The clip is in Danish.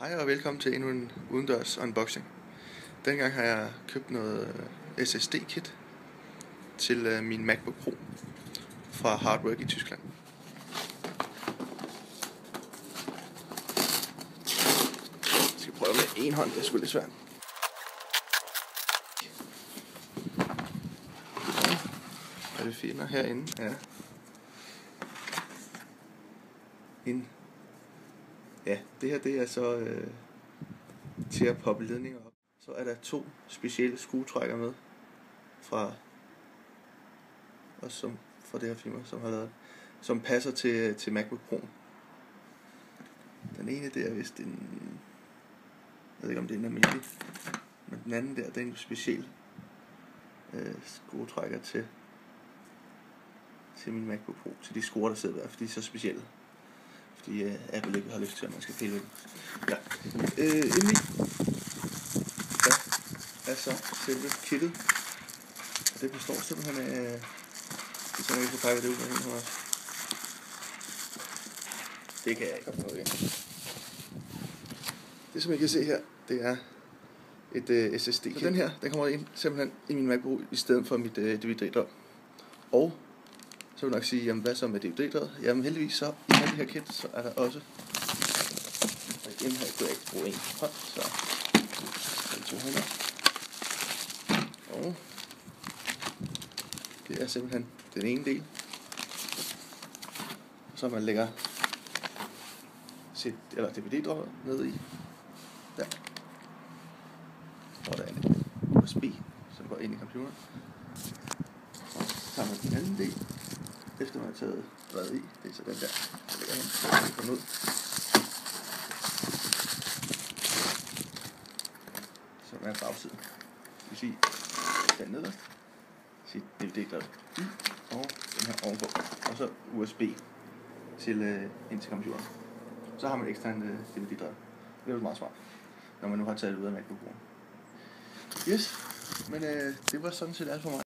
Hej og velkommen til endnu en udendørs unboxing. Dengang har jeg købt noget SSD-kit til min MacBook Pro fra Hardwork i Tyskland. Jeg skal prøve med en hånd, det er sgu lidt svært. Hvad vi finder herinde er det her det er så til at poppe ledninger op. Så er der to specielle skruetrækker med fra det her firma, som har lavet, som passer til MacBook Pro. Den ene der er vist en, jeg ved ikke om det er en almindelig, men den anden der, det er en speciel skruetrækker til min MacBook Pro, til de skruer der sidder der, fordi de er så specielle. Fordi Apple ikke har lyst til, at man skal pille ved dem. Ja. Endelig er så selve kittet. Og det består simpelthen af... Det er sådan, jeg kan pakke det ud af hende også. Det kan jeg ikke opnå igen. Det som I kan se her, det er et SSD-kit. Så den her, den kommer ind simpelthen i min MacBook i stedet for mit DVD-drev. Og så vil jeg nok sige, jamen hvad så med DVD-drevet? Jamen heldigvis så i det her kit, så er der også, og igen her kunne jeg ikke bruge en hånd, så er det 2 hænder. Og det er simpelthen den ene del, så man lægger sit DVD-drevet ned i, der. Og der er en USB, som går ind i computeren. Og så tager man den anden del, efter man har taget drevet i, det er så den der, der ligger hen, så kan den ud. Så er bagsiden. Det vil sige, den nederst, sit DVD-drev i, og den her ovenpå, og så USB til ind til computeren. Så har man ekstra en DVD-drev. Det er jo meget smart, når man nu har taget det ud af MacBook Pro. Yes, men det var sådan set alt for mig.